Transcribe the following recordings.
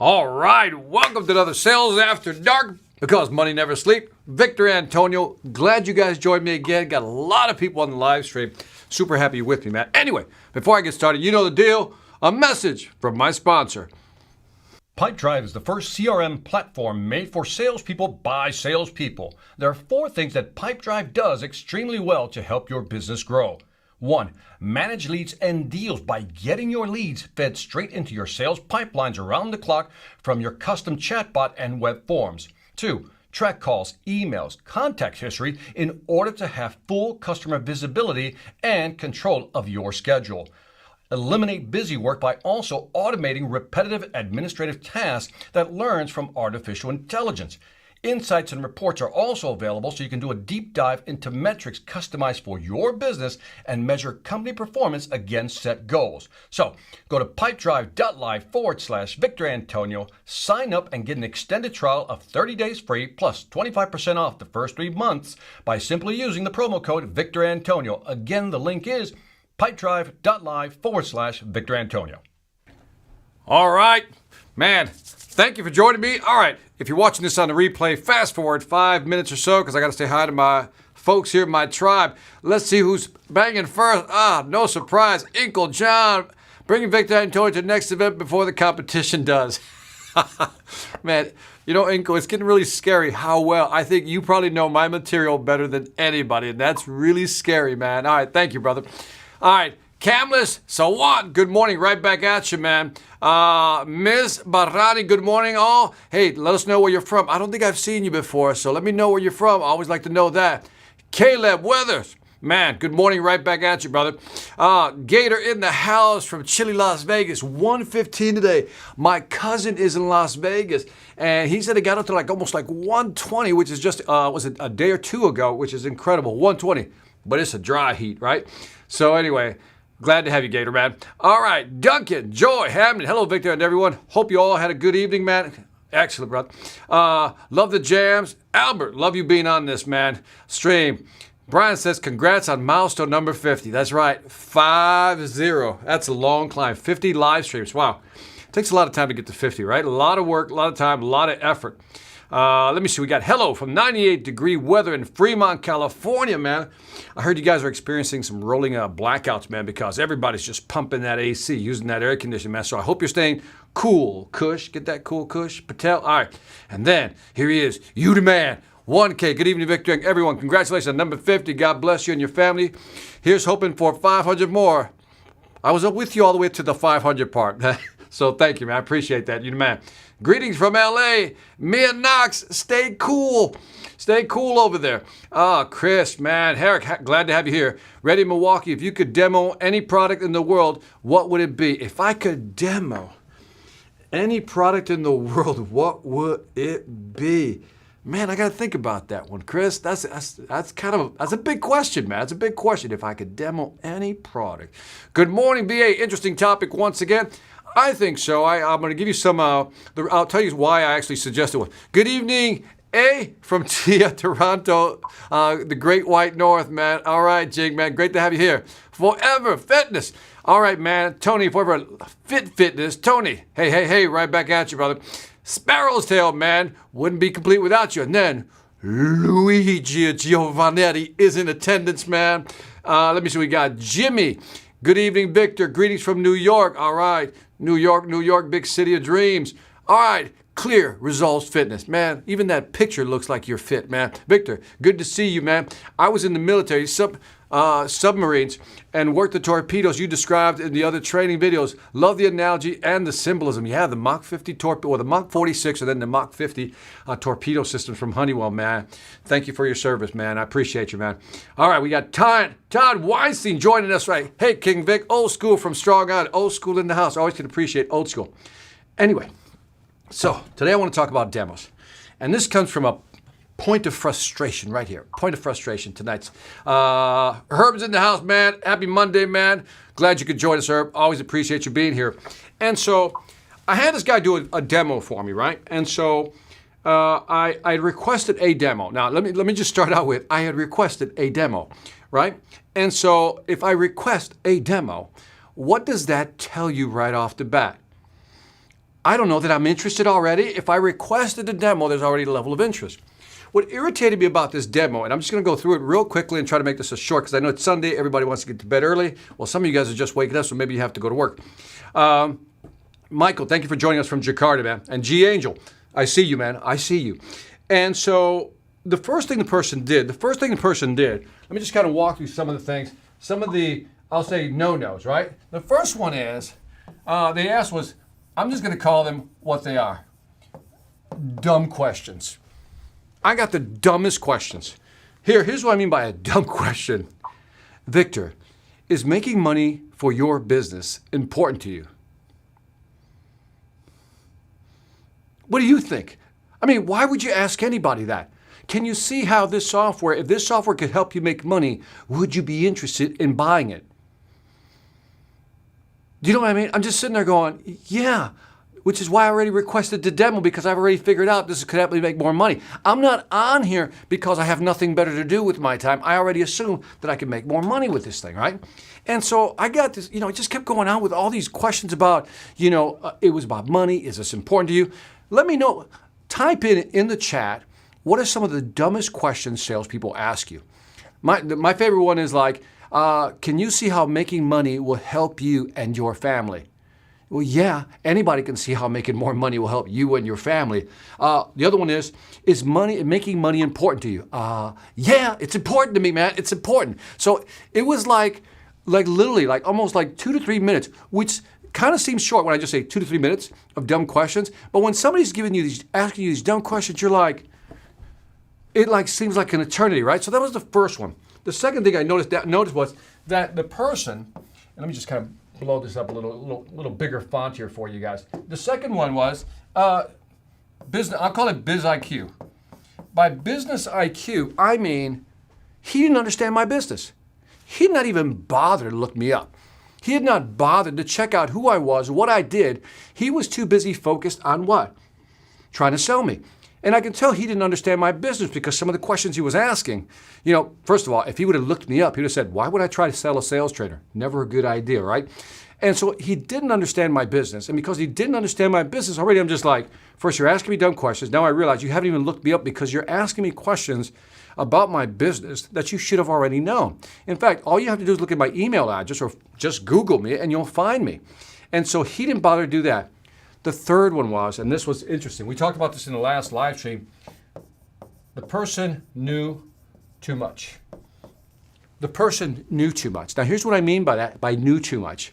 All right, welcome to another Sales After Dark, because money never sleeps. Victor Antonio, glad you guys joined me again. Got a lot of people on the live stream. Super happy you're with me, man. Anyway, before I get started, you know the deal. A message from my sponsor. Pipedrive is the first CRM platform made for salespeople by salespeople. There are 4 things that Pipedrive does extremely well to help your business grow. 1. Manage leads and deals by getting your leads fed straight into your sales pipelines around the clock from your custom chatbot and web forms. 2. Track calls, emails, contact history in order to have full customer visibility and control of your schedule. Eliminate busy work by also automating repetitive administrative tasks that learns from artificial intelligence. Insights and reports are also available so you can do a deep dive into metrics customized for your business and measure company performance against set goals. So go to pipedrive.live/Victor Antonio, sign up and get an extended trial of 30 days free plus 25% off the first 3 months by simply using the promo code Victor Antonio. Again, the link is pipedrive.live/Victor Antonio. All right, man, thank you for joining me. All right, if you're watching this on the replay, fast forward 5 minutes or so, because I got to say hi to my folks here, my tribe. Let's see who's banging first. No surprise, Uncle John, bringing Victor Antonio to the next event before the competition does. Man, you know, Uncle, it's getting really scary how well. I think you probably know my material better than anybody, and that's really scary, man. All right, thank you, brother. All right, Camless, so what? Good morning, right back at you, man. Ms. Barrani, good morning, all. Hey, let us know where you're from. I don't think I've seen you before, so let me know where you're from. I always like to know that. Caleb Weathers, man, good morning, right back at you, brother. Gator in the house from chilly Las Vegas, 1:15 today. My cousin is in Las Vegas, and he said it got up to almost 120, which is just, was it a day or two ago, which is incredible, 120. But it's a dry heat, right? So anyway, glad to have you, Gator, man. All right, Duncan, Joy, Hamden, hello, Victor, and everyone. Hope you all had a good evening, man. Excellent, brother. Love the jams. Albert, love you being on this, man. Stream. Brian says, congrats on milestone number 50. That's right, 50. That's a long climb. 50 live streams. Wow. Takes a lot of time to get to 50, right? A lot of work, a lot of time, a lot of effort. Let me see. We got hello from 98-degree weather in Fremont, California, man. I heard you guys are experiencing some rolling blackouts, man, because everybody's just pumping that AC, using that air conditioning, man. So I hope you're staying cool, Kush. Get that cool, Kush. Patel. All right. And then here he is. You the man. 1K. Good evening, Victor. And everyone, congratulations on number 50. God bless you and your family. Here's hoping for 500 more. I was up with you all the way to the 500 part. So thank you, man. I appreciate that. You the man. Greetings from LA. Mia Knox, stay cool. Stay cool over there. Chris, man. Herrick, glad to have you here. Ready, Milwaukee. If you could demo any product in the world, what would it be? If I could demo any product in the world, what would it be? Man, I got to think about that one, Chris. That's a big question, man. It's a big question. If I could demo any product. Good morning, BA. Interesting topic once again. I think so. I'm going to give you some, I'll tell you why I actually suggested one. Good evening, A from Tia, Toronto, the Great White North, man. All right, Jig, man. Great to have you here. Forever Fitness. All right, man. Tony, Forever Fitness. Tony. Hey, right back at you, brother. Sparrow's Tail, man. Wouldn't be complete without you. And then Luigi Giovannetti is in attendance, man. Let me see. We got Jimmy. Good evening, Victor. Greetings from New York. All right. New York, big city of dreams. All right. Clear Results Fitness. Man, even that picture looks like you're fit, man. Victor, good to see you, man. I was in the military, submarines, and worked the torpedoes you described in the other training videos. Love the analogy and the symbolism. Yeah, the Mach 50 torpedo, or the Mach 46, and then the Mach 50 torpedo systems from Honeywell, man. Thank you for your service, man. I appreciate you, man. All right, we got Todd Weinstein joining us, right? Hey, King Vic, old school from Strong Island. Old school in the house. Always can appreciate old school. Anyway, so today I want to talk about demos. And this comes from a point of frustration right here. Point of frustration tonight's. Herb's in the house, man. Happy Monday, man. Glad you could join us, Herb. Always appreciate you being here. And so I had this guy do a demo for me, right? And so I requested a demo. Now, let me just start out with, I had requested a demo, right? And so if I request a demo, what does that tell you right off the bat? I don't know that I'm interested already. If I requested a demo, there's already a level of interest. What irritated me about this demo, and I'm just going to go through it real quickly and try to make this a short because I know it's Sunday, everybody wants to get to bed early. Well, some of you guys are just waking up, so maybe you have to go to work. Michael, thank you for joining us from Jakarta, man. And G Angel, I see you, man. I see you. And so the first thing the person did, let me just kind of walk through some of the things, some of the, I'll say no-nos, right? The first one is, they asked was, I'm just going to call them what they are. Dumb questions. I got the dumbest questions. Here's what I mean by a dumb question. Victor, is making money for your business important to you? What do you think? I mean, why would you ask anybody that? Can you see how this software, if this software could help you make money, would you be interested in buying it? Do you know what I mean? I'm just sitting there going, yeah, which is why I already requested the demo because I've already figured out this could help me make more money. I'm not on here because I have nothing better to do with my time. I already assume that I can make more money with this thing, right? And so I got this, it just kept going on with all these questions about, it was about money. Is this important to you? Let me know. Type in the chat, what are some of the dumbest questions salespeople ask you? My favorite one is like, can you see how making money will help you and your family? Well, yeah, anybody can see how making more money will help you and your family. The other one is making money important to you? Yeah, it's important to me, man. It's important. So it was like literally, like almost like 2 to 3 minutes, which kind of seems short when I just say 2 to 3 minutes of dumb questions. But when somebody's asking you these dumb questions, you're like, it like seems like an eternity, right? So that was the first one. The second thing I noticed was that the person, and let me just kind of blow this up a little bigger font here for you guys. The second one was business. I'll call it Biz IQ. By business IQ, I mean he didn't understand my business. He did not even bother to look me up. He had not bothered to check out who I was, what I did. He was too busy focused on what? Trying to sell me. And I can tell he didn't understand my business because some of the questions he was asking, first of all, if he would have looked me up, he would have said, why would I try to sell a sales trainer? Never a good idea, right? And so he didn't understand my business. And because he didn't understand my business, already I'm just like, first you're asking me dumb questions. Now I realize you haven't even looked me up because you're asking me questions about my business that you should have already known. In fact, all you have to do is look at my email address or just Google me and you'll find me. And so he didn't bother to do that. The third one was, and this was interesting, we talked about this in the last live stream, the person knew too much. The person knew too much. Now here's what I mean by that, by knew too much.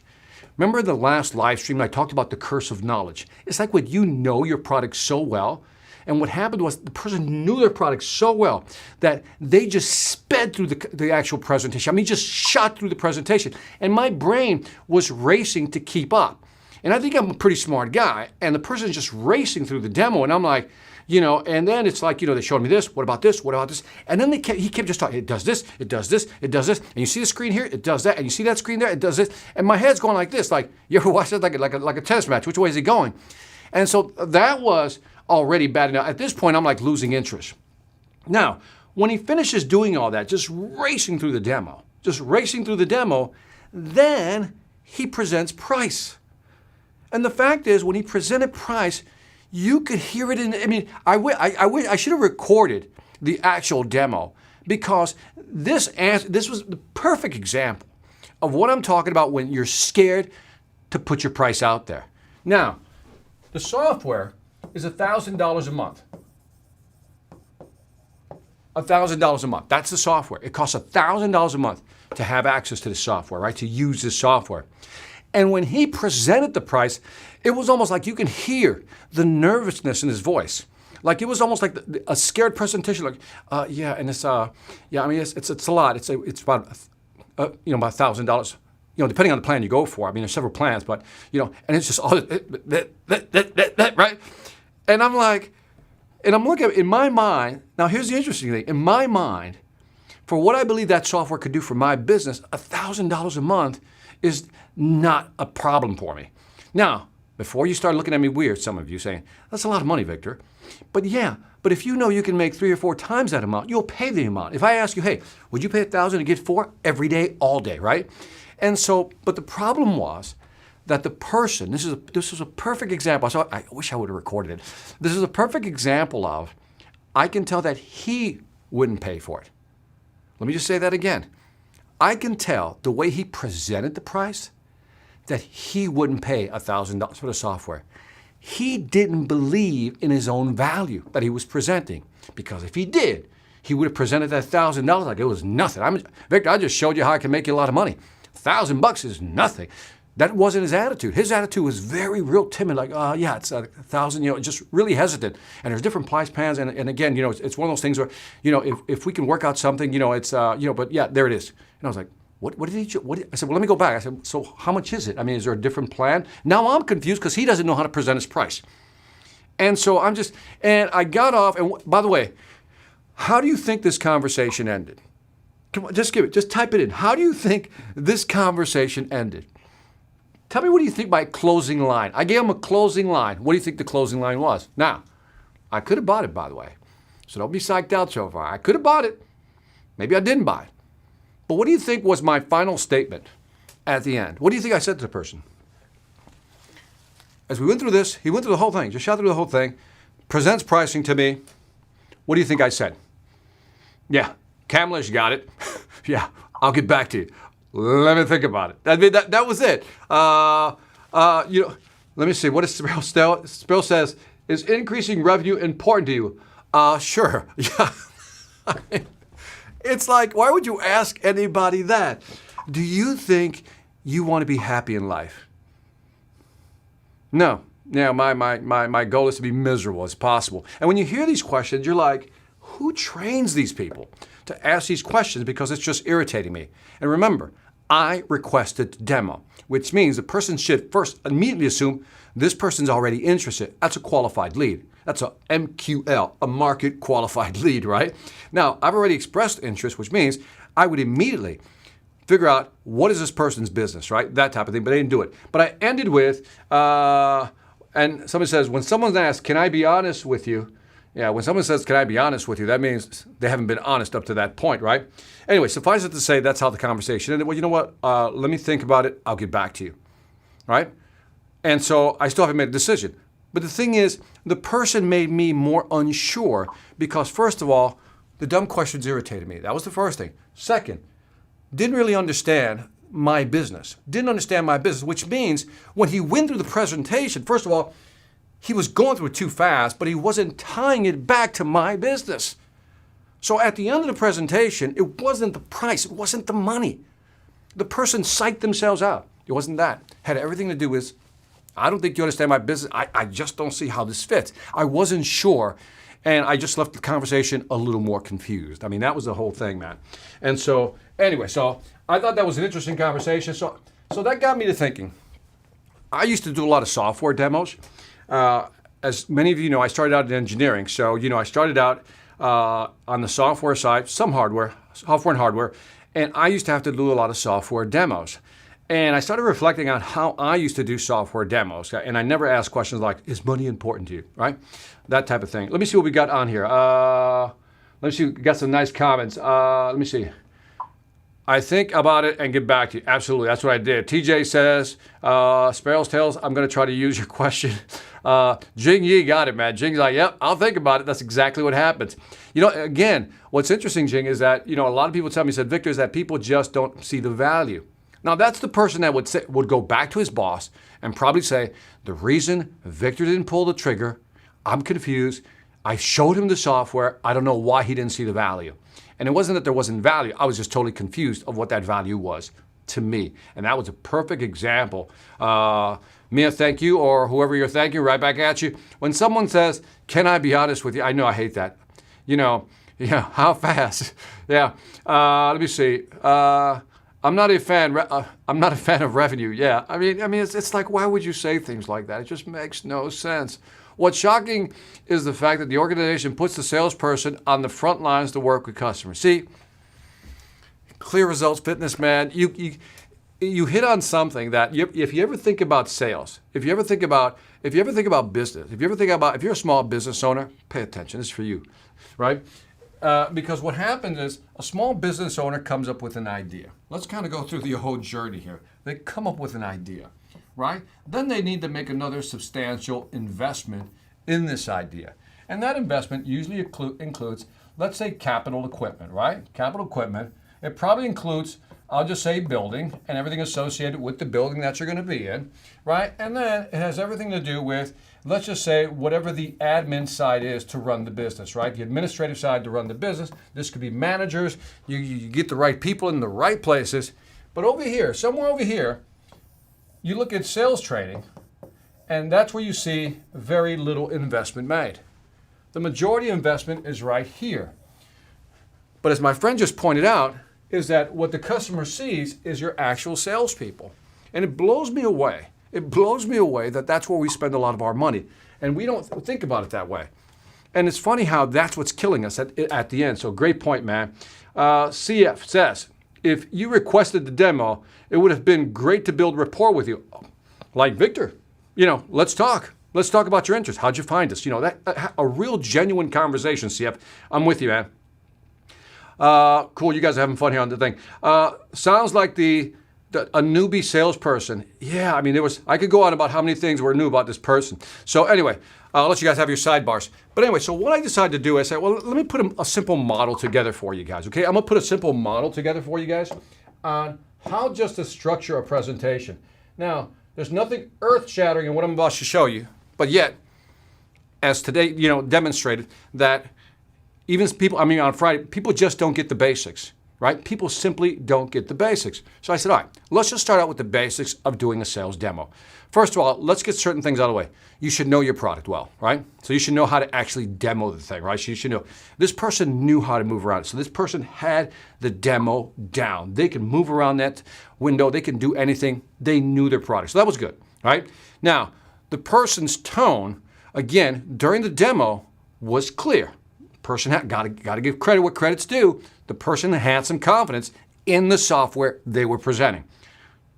Remember the last live stream I talked about the curse of knowledge? It's like when you know your product so well, and what happened was the person knew their product so well that they just sped through the actual presentation. I mean, just shot through the presentation. And my brain was racing to keep up. And I think I'm a pretty smart guy. And the person's just racing through the demo. And I'm like, and then it's like, they showed me this. What about this? What about this? And then he kept just talking. It does this. It does this. It does this. And you see the screen here? It does that. And you see that screen there? It does this. And my head's going like this. Like, you ever watch that like a tennis match? Which way is it going? And so that was already bad enough. At this point, I'm like losing interest. Now, when he finishes doing all that, just racing through the demo, then he presents price. And the fact is, when he presented price, you could hear it I should have recorded the actual demo because this was the perfect example of what I'm talking about when you're scared to put your price out there. Now, the software is $1,000 a month. $1,000 a month. That's the software. It costs $1,000 a month to have access to the software, right? To use this software. And when he presented the price, it was almost like you can hear the nervousness in his voice. Like it was almost like a scared presentation. Like, it's a lot. It's about about $1,000. Depending on the plan you go for. I mean, there's several plans, but and it's just all that, right? And I'm like, and I'm looking at in my mind. Now, here's the interesting thing. In my mind, for what I believe that software could do for my business, $1,000 a month is not a problem for me. Now, before you start looking at me weird, some of you saying, that's a lot of money, Victor. But if you know you can make 3 or 4 times that amount, you'll pay the amount. If I ask you, hey, would you pay $1,000 to get 4 every day, all day, right? And so, but the problem was that the person, this is a perfect example. So I wish I would have recorded it. This is a perfect example of, I can tell that he wouldn't pay for it. Let me just say that again. I can tell the way he presented the price that he wouldn't pay $1,000 for the software. He didn't believe in his own value that he was presenting, because if he did, he would have presented that $1,000 like it was nothing. Victor, I just showed you how I can make you a lot of money. $1,000 is nothing. That wasn't his attitude. His attitude was very real timid, like, yeah, it's 1,000, just really hesitant. And there's different price plans. And again, it's one of those things where, if we can work out something, it's, but yeah, there it is. And I was like, what did he, I said, well, let me go back. I said, so how much is it? I mean, is there a different plan? Now I'm confused because he doesn't know how to present his price. And so and I got off, and by the way, how do you think this conversation ended? Come on, just type it in. How do you think this conversation ended? Tell me, what do you think my closing line? I gave him a closing line. What do you think the closing line was? Now, I could have bought it, by the way. So don't be psyched out so far. I could have bought it. Maybe I didn't buy it. But what do you think was my final statement at the end? What do you think I said to the person? As we went through this, he went through the whole thing, just shot through the whole thing, presents pricing to me. What do you think I said? Yeah, Kamlish got it. Yeah, I'll get back to you. Let me think about it. I mean, that was it. Let me see. What does Sproul says, is increasing revenue important to you? Sure. Yeah. It's like, why would you ask anybody that? Do you think you want to be happy in life? No. Yeah, my goal is to be miserable as possible. And when you hear these questions, you're like, who trains these people to ask these questions? Because it's just irritating me. And remember, I requested demo, which means the person should first immediately assume this person's already interested. That's a qualified lead. That's a MQL, a market qualified lead, right? Now, I've already expressed interest, which means I would immediately figure out what is this person's business, right? That type of thing, but I didn't do it. But I ended with, and somebody says, when someone asks, can I be honest with you? Yeah, when someone says, can I be honest with you, that means they haven't been honest up to that point, right? Anyway, suffice it to say, that's how the conversation ended. Well, you know what? Let me think about it. I'll get back to you, right? And so I still haven't made a decision. But the thing is, the person made me more unsure because, first of all, the dumb questions irritated me. That was the first thing. Second, didn't really understand my business. Didn't understand my business, which means when he went through the presentation, first of all, he was going through it too fast, but he wasn't tying it back to my business. So at the end of the presentation, it wasn't the price, it wasn't the money. The person psyched themselves out. It wasn't that. It had everything to do with, I don't think you understand my business. I just don't see how this fits. I wasn't sure, and I just left the conversation a little more confused. I mean, that was the whole thing, man. And so, anyway, so I thought that was an interesting conversation. So that got me to thinking. I used to do a lot of software demos. As many of you know, I started out in engineering. So, I started out on the software side, software and hardware, and I used to have to do a lot of software demos. And I started reflecting on how I used to do software demos. And I never asked questions like, is money important to you, right? That type of thing. Let me see what we got on here. Let me see, we got some nice comments. Let me see. I think about it and get back to you. Absolutely, that's what I did. TJ says, Sparrow's Tales, I'm going to try to use your question. Jing Yi got it, man. Jing's like, yep, I'll think about it. That's exactly what happens. Again, what's interesting, Jing, is that, a lot of people tell me, said, Victor, is that people just don't see the value. Now, that's the person that would go back to his boss and probably say, the reason Victor didn't pull the trigger, I'm confused. I showed him the software. I don't know why he didn't see the value. And it wasn't that there wasn't value. I was just totally confused of what that value was to me. And that was a perfect example. Mia, thank you, or whoever you're thanking, right back at you. When someone says, can I be honest with you? I know I hate that. How fast? Yeah. Let me see. I'm not a fan of revenue. Yeah, I mean, it's like, why would you say things like that? It just makes no sense. What's shocking is the fact that the organization puts the salesperson on the front lines to work with customers. See, Clear Results Fitness, man, you hit on something that if you ever think about sales, if you ever think about business, if you're a small business owner, pay attention. This is for you, right? Because what happens is a small business owner comes up with an idea. Let's kind of go through the whole journey here. They come up with an idea. right? Then they need to make another substantial investment in this idea. And that investment usually includes, let's say, capital equipment, right? Capital equipment. It probably includes, I'll just say, building and everything associated with the building that you're going to be in, right? And then it has everything to do with, let's just say, whatever the admin side is to run the business, right? The administrative side to run the business. This could be managers. You get the right people in the right places. But over here, somewhere over here, you look at sales training, and that's where you see very little investment made. The majority of investment is right here. But as my friend just pointed out, is that what the customer sees is your actual salespeople. And it blows me away. It blows me away that that's where we spend a lot of our money. And we don't think about it that way. And it's funny how that's what's killing us at the end. So great point, man. CF says, if you requested the demo, it would have been great to build rapport with you. Like Victor, let's talk. Let's talk about your interests. How'd you find us? That a real genuine conversation, CF. I'm with you, man. Cool, you guys are having fun here on the thing. Sounds like a newbie salesperson. Yeah, I could go on about how many things were new about this person. So anyway, I'll let you guys have your sidebars. But anyway, so what I decided to do, I said, well, let me put a simple model together for you guys, okay? I'm gonna put a simple model together for you guys on how just to structure a presentation. Now, there's nothing earth-shattering in what I'm about to show you, but yet, as today, demonstrated that even people, on Friday, people just don't get the basics, right? People simply don't get the basics. So I said, all right, let's just start out with the basics of doing a sales demo. First of all, let's get certain things out of the way. You should know your product well, right? So you should know how to actually demo the thing, right? So you should know this person knew how to move around. So this person had the demo down. They can move around that window. They can do anything. They knew their product. So that was good, right? Now, the person's tone, again, during the demo was clear. Person had got to give credit what credit's due. The person had some confidence in the software they were presenting.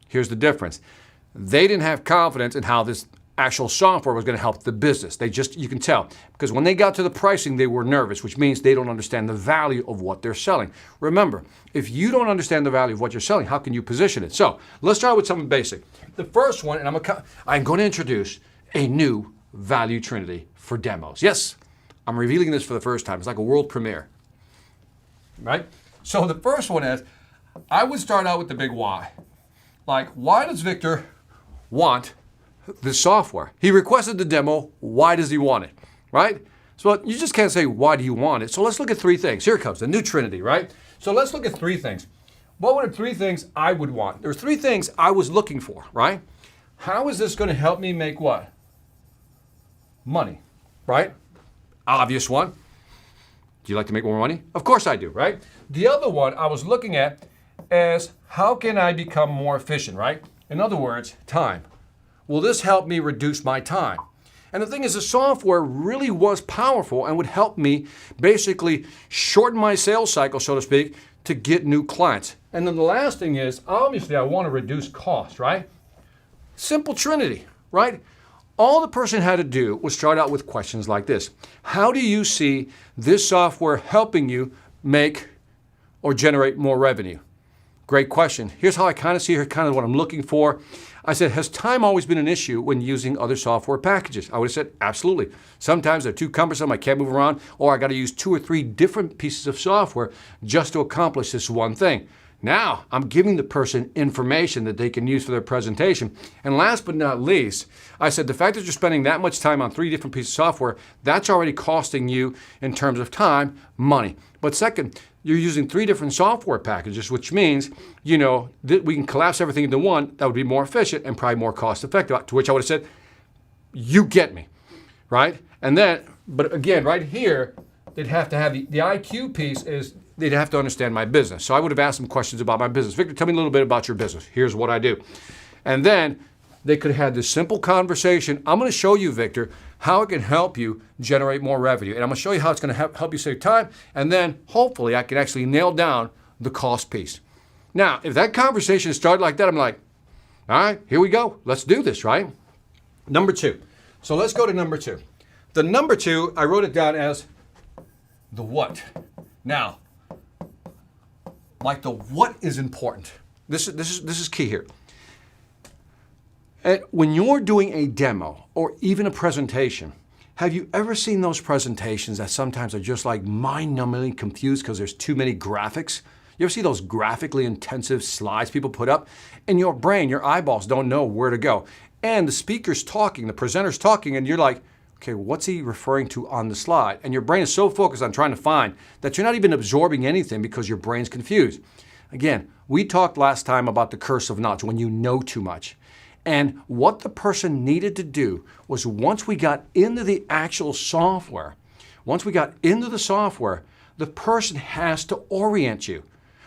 Here's the difference. They didn't have confidence in how this actual software was going to help the business. You can tell, because when they got to the pricing, they were nervous, which means they don't understand the value of what they're selling. Remember, if you don't understand the value of what you're selling, how can you position it? So let's start with something basic. The first one, and I'm going to introduce a new value trinity for demos. Yes, I'm revealing this for the first time. It's like a world premiere, right? So the first one is, I would start out with the big why. Like, why does Victor want this software? He requested the demo. Why does he want it, right? So you just can't say, why do you want it? So let's look at three things. Here it comes, the new trinity, right? So let's look at three things. What were the three things I would want? There were three things I was looking for, right? How is this going to help me make what? Money, right? Obvious one. Do you like to make more money? Of course I do, right? The other one I was looking at is, how can I become more efficient, right? In other words, time. Will this help me reduce my time? And the thing is, the software really was powerful and would help me basically shorten my sales cycle, so to speak, to get new clients. And then the last thing is, obviously I want to reduce cost, right? Simple trinity, right? All the person had to do was start out with questions like this. How do you see this software helping you make or generate more revenue? Great question. Here's how I kind of see here, kind of what I'm looking for. I said, has time always been an issue when using other software packages? I would have said, absolutely. Sometimes they're too cumbersome, I can't move around, or I got to use 2 or 3 different pieces of software just to accomplish this one thing. Now, I'm giving the person information that they can use for their presentation. And last but not least, I said, the fact that you're spending that much time on 3 different pieces of software, that's already costing you in terms of time, money. But second, you're using 3 different software packages, which means, that we can collapse everything into one. That would be more efficient and probably more cost effective. To which I would have said, you get me, right? And then, but again, right here, they'd have to have the IQ piece is, they'd have to understand my business. So I would have asked them questions about my business. Victor, tell me a little bit about your business. Here's what I do. And then they could have had this simple conversation. I'm going to show you, Victor, how it can help you generate more revenue. And I'm going to show you how it's going to help you save time. And then hopefully I can actually nail down the cost piece. Now, if that conversation started like that, I'm like, all right, here we go. Let's do this, right? Number 2. So let's go to number 2. The number 2, I wrote it down as the what. Now, like the what is important. This is key here. And when you're doing a demo or even a presentation, have you ever seen those presentations that sometimes are just like mind-numbingly confused because there's too many graphics? You ever see those graphically intensive slides people put up? In your brain, your eyeballs don't know where to go. And the speaker's talking, the presenter's talking, and you're like, okay, what's he referring to on the slide? And your brain is so focused on trying to find that you're not even absorbing anything because your brain's confused. Again, we talked last time about the curse of knowledge, when you know too much. And what the person needed to do was once we got into the actual software, the person has to orient you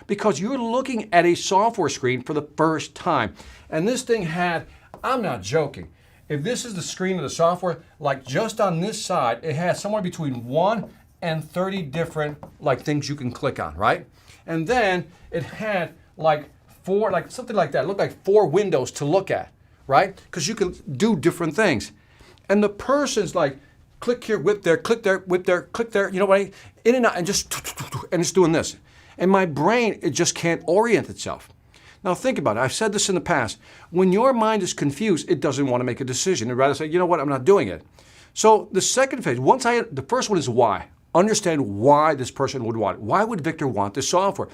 because you're looking at a software screen for the first time. And this thing had, I'm not joking, if this is the screen of the software, like just on this side, it has somewhere between 1 and 30 different like things you can click on, right? And then it had like 4, like something like that. It looked like 4 windows to look at, right? Because you can do different things. And the person's like, click here, whip there, click there, whip there, click there, you know what I mean? In and out, and just, and it's doing this. And my brain, it just can't orient itself. Now think about it. I've said this in the past. When your mind is confused, it doesn't want to make a decision. It'd rather say, you know what, I'm not doing it. So the second phase, the first one is why. Understand why this person would want it. Why would Victor want this software?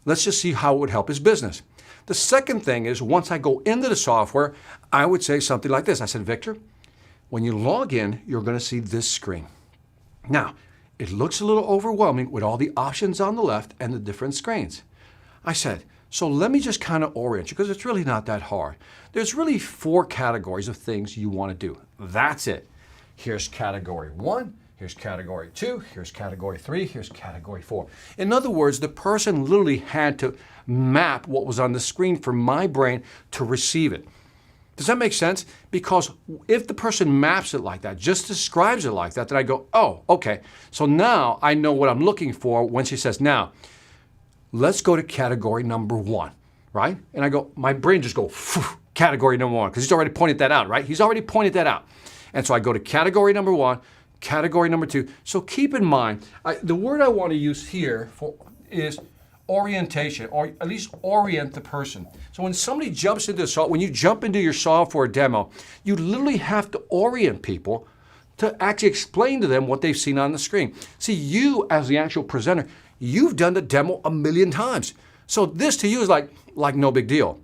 Let's just see how it would help his business. The second thing is once I go into the software, I would say something like this. I said, Victor, when you log in, you're going to see this screen. Now, it looks a little overwhelming with all the options on the left and the different screens. I said, so let me just kind of orient you because it's really not that hard. There's really 4 categories of things you want to do. That's it. Here's category 1, here's category 2, here's category 3, here's category 4. In other words, the person literally had to map what was on the screen for my brain to receive it. Does that make sense? Because if the person maps it like that, just describes it like that, then I go, oh, okay. So now I know what I'm looking for when she says, now, let's go to category number 1, right? And I go, my brain just go, category number 1, because he's already pointed that out, right? He's already pointed that out. And so I go to category number 1, category number 2. So keep in mind, the word I want to use here is orientation, or at least orient the person. So when somebody jumps into when you jump into your software demo, you literally have to orient people to actually explain to them what they've seen on the screen. See, you as the actual presenter, you've done the demo a million times. So this to you is like no big deal.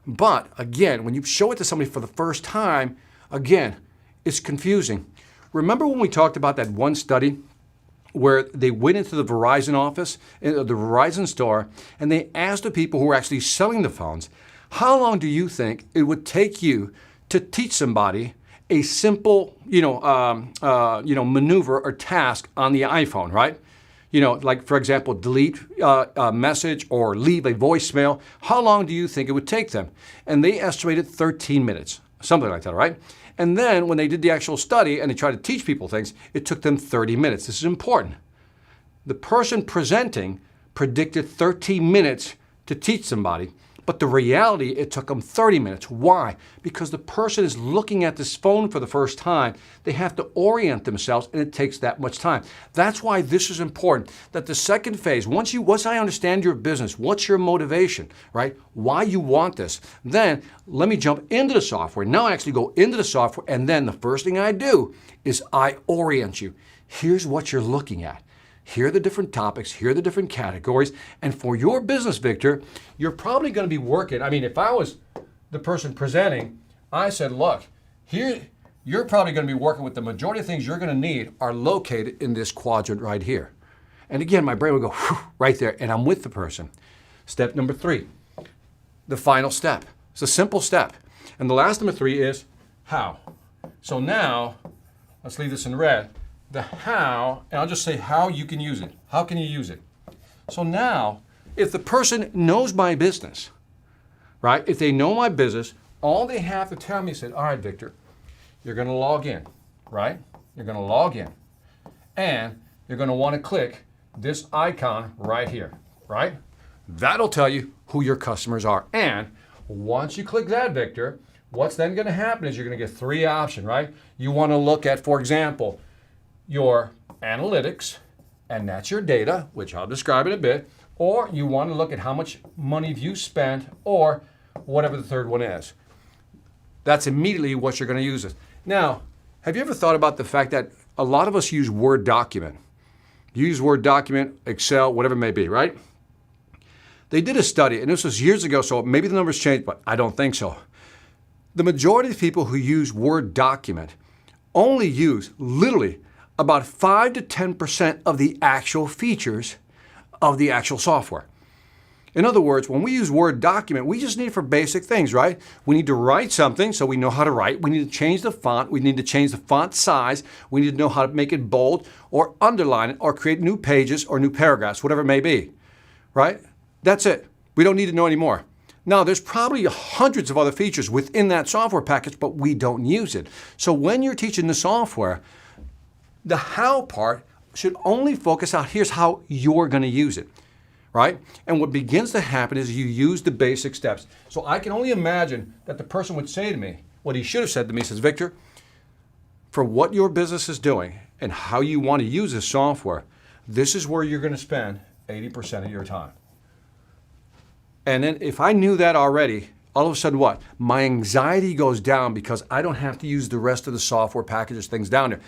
But again, when you show it to somebody for the first time, again, it's confusing. Remember when we talked about that one study where they went into the Verizon office, the Verizon store, and they asked the people who were actually selling the phones, how long do you think it would take you to teach somebody a simple, maneuver or task on the iPhone, right? Like for example, delete a message or leave a voicemail. How long do you think it would take them? And they estimated 13 minutes, something like that, right? And then when they did the actual study and they tried to teach people things, it took them 30 minutes. This is important. The person presenting predicted 13 minutes to teach somebody, but the reality, it took them 30 minutes. Why? Because the person is looking at this phone for the first time. They have to orient themselves, and it takes that much time. That's why this is important, that the second phase, once I understand your business, what's your motivation, right? Why you want this, then let me jump into the software. Now I actually go into the software, and then the first thing I do is I orient you. Here's what you're looking at. Here are the different topics, here are the different categories, and for your business, Victor, you're probably going to be working. I mean, if I was the person presenting, I said, look, here, you're probably going to be working with the majority of things you're going to need are located in this quadrant right here. And again, my brain would go right there, and I'm with the person. Step number 3, the final step. It's a simple step. And the last number 3 is how. So now, let's leave this in red. The how, and I'll just say how you can use it. How can you use it? So now, if the person knows my business, right? If they know my business, all they have to tell me is, all right, Victor, you're going to log in, right? You're going to log in, and you're going to want to click this icon right here, right? That'll tell you who your customers are. And once you click that, Victor, what's then going to happen is you're going to get 3 options, right? You want to look at, for example, your analytics, and that's your data, which I'll describe in a bit, or you want to look at how much money have you spent, or whatever the third one is. That's immediately what you're going to use it. Now, have you ever thought about the fact that a lot of us use Word document? You use Word document, Excel, whatever it may be, right? They did a study, and this was years ago, so maybe the numbers changed, but I don't think so. The majority of people who use Word document only use literally about 5 to 10% of the actual features of the actual software. In other words, when we use Word document, we just need it for basic things, right? We need to write something so we know how to write. We need to change the font. We need to change the font size. We need to know how to make it bold or underline it or create new pages or new paragraphs, whatever it may be, right? That's it. We don't need to know any more. Now, there's probably hundreds of other features within that software package, but we don't use it. So when you're teaching the software, the how part should only focus on here's how you're going to use it, right? And what begins to happen is you use the basic steps. So I can only imagine that the person would say to me, what he should have said to me, he says, Victor, for what your business is doing and how you want to use this software, this is where you're going to spend 80% of your time. And then if I knew that already, all of a sudden what? My anxiety goes down because I don't have to use the rest of the software packages, things down there.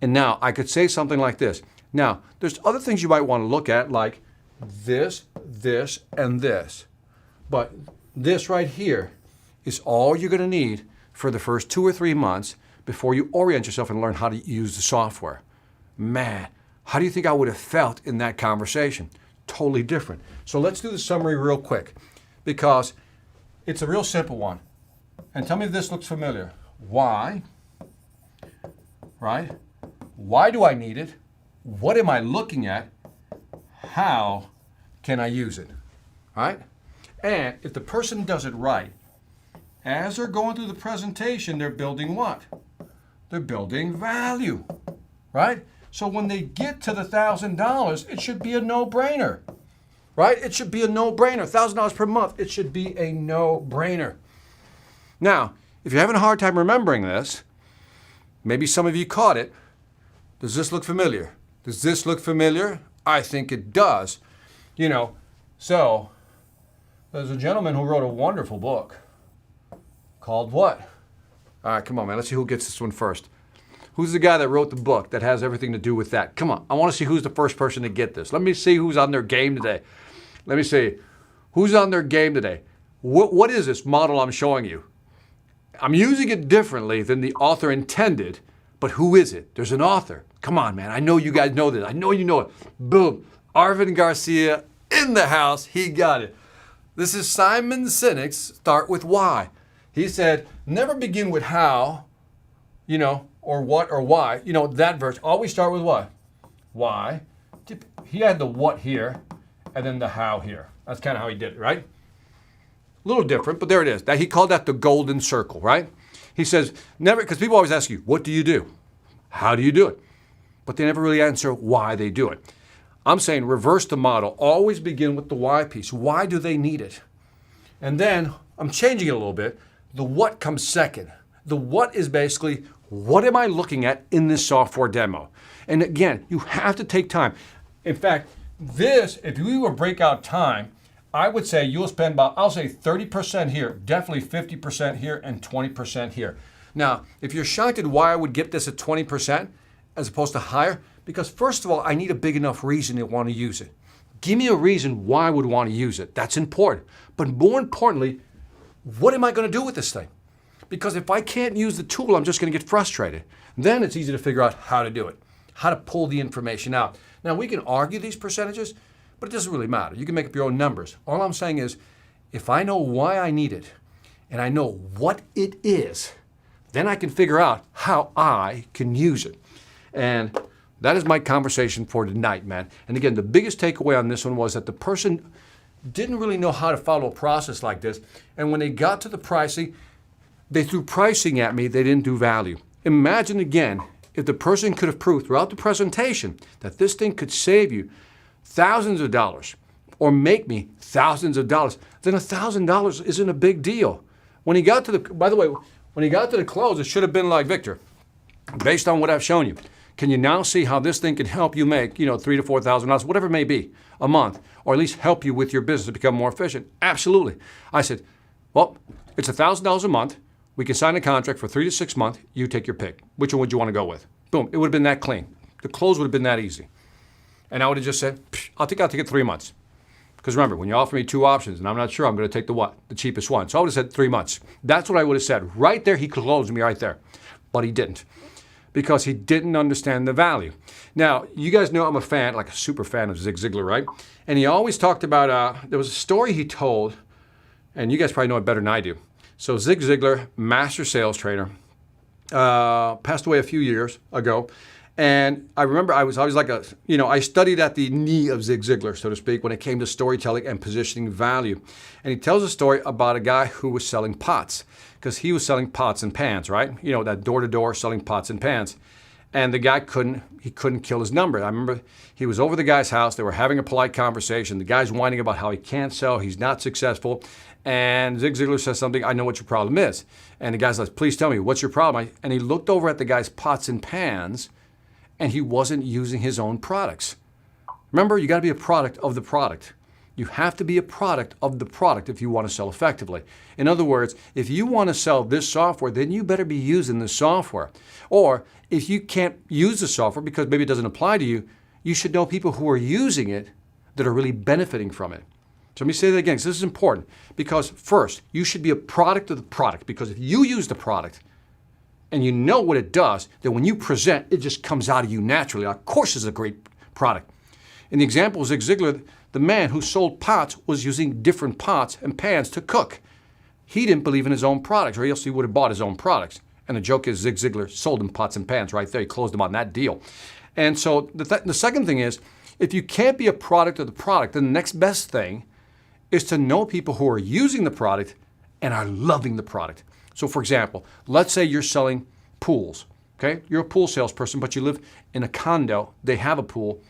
And now I could say something like this. Now, there's other things you might want to look at like this, this, and this. But this right here is all you're going to need for the first 2 or 3 months before you orient yourself and learn how to use the software. Man, how do you think I would have felt in that conversation? Totally different. So let's do the summary real quick because it's a real simple one. And tell me if this looks familiar. Why, right? Why do I need it? What am I looking at? How can I use it? All right? And if the person does it right, as they're going through the presentation, they're building what? They're building value, right? So when they get to the $1,000, it should be a no-brainer, right? It should be a no-brainer. $1,000 per month, it should be a no-brainer. Now, if you're having a hard time remembering this, maybe some of you caught it. Does this look familiar? Does this look familiar? I think it does. You know, so there's a gentleman who wrote a wonderful book called what? All right, come on, man. Let's see who gets this one first. Who's the guy that wrote the book that has everything to do with that? Come on. I want to see who's the first person to get this. Let me see who's on their game today. Let me see. Who's on their game today? What is this model I'm showing you? I'm using it differently than the author intended, but who is it? There's an author. Come on, man. I know you guys know this. I know you know it. Boom. Arvin Garcia in the house. He got it. This is Simon Sinek's Start With Why. He said, never begin with how, you know, or what or why. You know, that verse. Always start with what? Why. He had the what here and then the how here. That's kind of how he did it, right? A little different, but there it is. He called that the golden circle, right? He says, never, because people always ask you, what do you do? How do you do it? But they never really answer why they do it. I'm saying reverse the model. Always begin with the why piece. Why do they need it? And then I'm changing it a little bit. The what comes second. The what is basically, what am I looking at in this software demo? And again, you have to take time. In fact, this, if we were breakout time, I would say you'll spend about, I'll say 30% here, definitely 50% here, and 20% here. Now, if you're shocked at why I would get this at 20% as opposed to higher, because first of all, I need a big enough reason to want to use it. Give me a reason why I would want to use it. That's important. But more importantly, what am I going to do with this thing? Because if I can't use the tool, I'm just going to get frustrated. Then it's easy to figure out how to do it, how to pull the information out. Now, we can argue these percentages, but it doesn't really matter. You can make up your own numbers. All I'm saying is, if I know why I need it, and I know what it is, then I can figure out how I can use it. And that is my conversation for tonight, man. And again, the biggest takeaway on this one was that the person didn't really know how to follow a process like this. And when they got to the pricing, they threw pricing at me, they didn't do value. Imagine again, if the person could have proved throughout the presentation that this thing could save you thousands of dollars or make me thousands of dollars, then $1,000 isn't a big deal. When he got to the, by the way, when he got to the close, it should have been like, Victor, based on what I've shown you, can you now see how this thing can help you make, $3,000 to $4,000, whatever it may be, a month, or at least help you with your business to become more efficient? Absolutely. I said, well, it's $1,000 a month. We can sign a contract for 3 to 6 months. You take your pick. Which one would you want to go with? Boom. It would have been that clean. The close would have been that easy. And I would have just said, I'll take it 3 months. Because remember, when you offer me 2 options and I'm not sure, I'm going to take the what? The cheapest one. So I would have said 3 months. That's what I would have said. Right there, he closed me right there. But he didn't. Because he didn't understand the value. Now, you guys know I'm a fan, like a super fan of Zig Ziglar, right? And he always talked about, there was a story he told, and you guys probably know it better than I do. So Zig Ziglar, master sales trainer, passed away a few years ago. And I remember I was like I studied at the knee of Zig Ziglar, so to speak, when it came to storytelling and positioning value. And he tells a story about a guy who was selling pots, because he was selling pots and pans, right? You know, that door-to-door selling pots and pans. And the guy couldn't kill his number. I remember he was over the guy's house. They were having a polite conversation. The guy's whining about how he can't sell, he's not successful. And Zig Ziglar says something, I know what your problem is. And the guy's like, please tell me, what's your problem? And he looked over at the guy's pots and pans, and he wasn't using his own products. Remember, you got to be a product of the product. You have to be a product of the product if you want to sell effectively. In other words, if you want to sell this software, then you better be using the software. Or if you can't use the software because maybe it doesn't apply to you, you should know people who are using it that are really benefiting from it. So let me say that again, because this is important. Because first, you should be a product of the product. Because if you use the product and you know what it does, then when you present, it just comes out of you naturally. Of course, it's a great product. In the example of Zig Ziglar, the man who sold pots was using different pots and pans to cook. He didn't believe in his own products, or else he would have bought his own products. And the joke is Zig Ziglar sold him pots and pans right there. He closed him on that deal. And so the second thing is, if you can't be a product of the product, then the next best thing is to know people who are using the product and are loving the product. So for example, let's say you're selling pools, okay? You're a pool salesperson, but you live in a condo. They have a pool.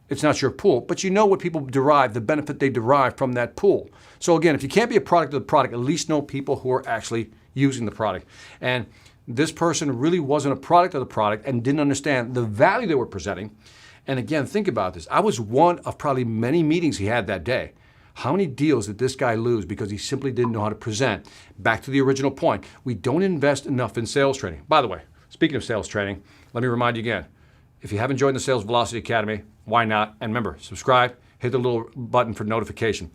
It's not your pool, but you know what people derive, the benefit they derive from that pool. So again, if you can't be a product of the product, at least know people who are actually using the product. And this person really wasn't a product of the product and didn't understand the value they were presenting. And again, think about this. I was one of probably many meetings he had that day. How many deals did this guy lose because he simply didn't know how to present? Back to the original point, we don't invest enough in sales training. By the way, speaking of sales training, let me remind you again, if you haven't joined the Sales Velocity Academy, why not? And remember, subscribe, hit the little button for notification.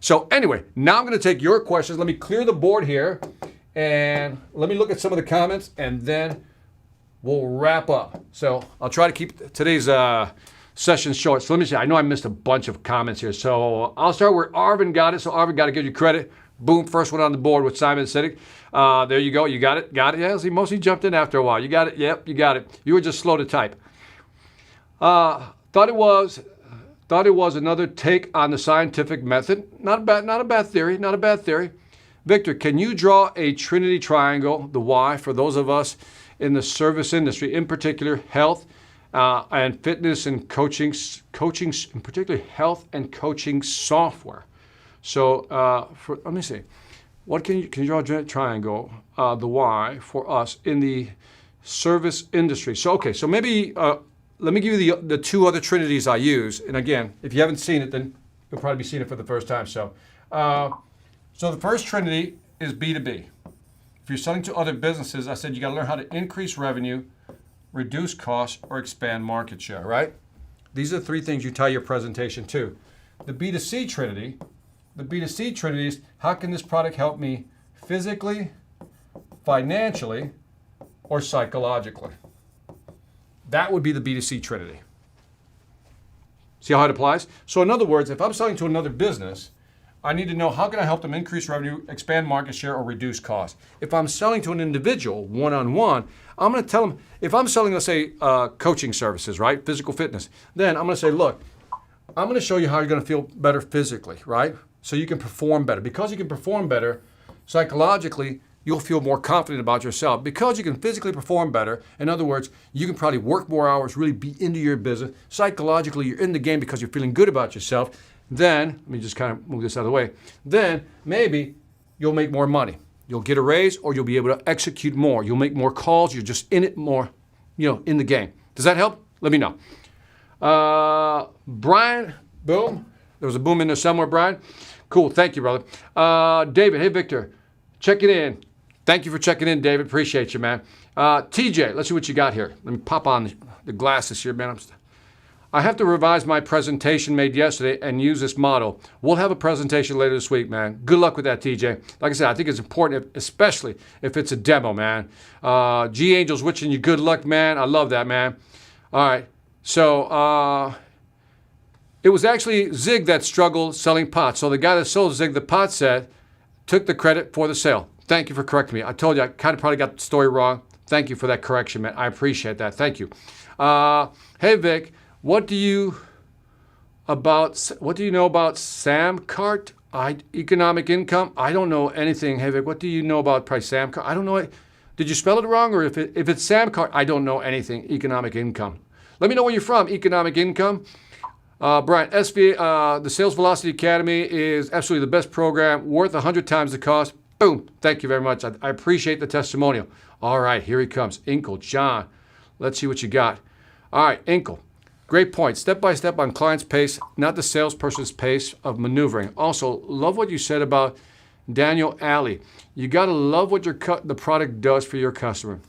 So anyway, now I'm going to take your questions. Let me clear the board here, and let me look at some of the comments, and then we'll wrap up. So I'll try to keep today's session short. So let me see. I know I missed a bunch of comments here. So I'll start where Arvin got it. So Arvin, got to give you credit. Boom, first one on the board with Simon Sinek. There you go. You got it. Got it. Yeah, see, mostly jumped in after a while. You got it. Yep, you got it. You were just slow to type. Thought it was another take on the scientific method. Not a bad theory. Not a bad theory. Victor, can you draw a Trinity triangle, the why, for those of us in the service industry, in particular health and fitness and coaching, in particular health and coaching software? So let me see. What can you draw a triangle, the why, for us in the service industry? So okay, so maybe. Let me give you the 2 other Trinities I use. And again, if you haven't seen it, then you'll probably be seeing it for the first time. So the first Trinity is B2B. If you're selling to other businesses, I said you got to learn how to increase revenue, reduce costs, or expand market share, right? These are the 3 things you tie your presentation to. The B2c Trinity is how can this product help me physically, financially, or psychologically? That would be the B2C Trinity. See how it applies? So in other words, if I'm selling to another business, I need to know how can I help them increase revenue, expand market share, or reduce costs. If I'm selling to an individual, one-on-one, I'm going to tell them, if I'm selling, let's say, coaching services, right, physical fitness, then I'm going to say, look, I'm going to show you how you're going to feel better physically, right, so you can perform better. Because you can perform better, psychologically, you'll feel more confident about yourself. Because you can physically perform better, in other words, you can probably work more hours, really be into your business. Psychologically, you're in the game because you're feeling good about yourself. Then, let me just kind of move this out of the way. Then, maybe you'll make more money. You'll get a raise, or you'll be able to execute more. You'll make more calls. You're just in it more, in the game. Does that help? Let me know. Brian, boom. There was a boom in there somewhere, Brian. Cool, thank you, brother. David, hey, Victor, checking in. Thank you for checking in, David. Appreciate you, man. TJ, let's see what you got here. Let me pop on the glasses here, man. I have to revise my presentation made yesterday and use this model. We'll have a presentation later this week, man. Good luck with that, TJ. Like I said, I think it's important, especially if it's a demo, man. G Angel's wishing you good luck, man. I love that, man. All right. So it was actually Zig that struggled selling pots. So the guy that sold Zig the pot set took the credit for the sale. Thank you for correcting me. I told you I kind of probably got the story wrong. Thank you for that correction, man. I appreciate that. Thank you. Hey, Vic, what do you know about Samcart? Economic income? I don't know anything. Hey, Vic, what do you know about price Samcart? I don't know. Did you spell it wrong? Or if it's Samcart, I don't know anything. Economic income. Let me know where you're from. Economic income. Brian, SV, the Sales Velocity Academy is absolutely the best program, worth 100 times the cost. Boom. Thank you very much. I appreciate the testimonial. All right, here he comes. Inkle, John. Let's see what you got. All right, Inkle. Great point. Step by step on client's pace, not the salesperson's pace of maneuvering. Also, love what you said about Daniel Alley. You got to love what the product does for your customer.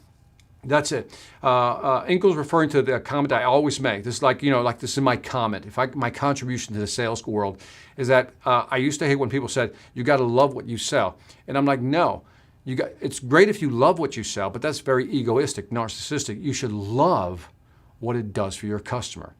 That's it. Inkle's referring to the comment I always make. This is like this is my comment. My contribution to the sales world is that I used to hate when people said, you got to love what you sell. And I'm like, no. It's great if you love what you sell, but that's very egoistic, narcissistic. You should love what it does for your customer.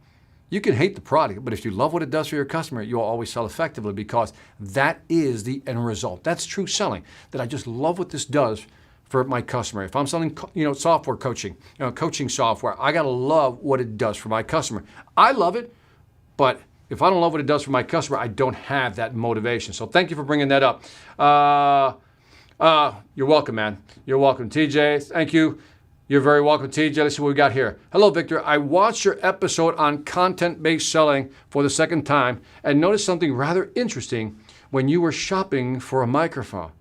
You can hate the product, but if you love what it does for your customer, you'll always sell effectively because that is the end result. That's true selling, that I just love what this does for my customer. If I'm selling, software coaching, coaching software, I got to love what it does for my customer. I love it, but if I don't love what it does for my customer, I don't have that motivation. So thank you for bringing that up. You're welcome, man. You're welcome, TJ. Thank you. You're very welcome, TJ. Let's see what we got here. Hello, Victor. I watched your episode on content-based selling for the second time and noticed something rather interesting when you were shopping for a microphone.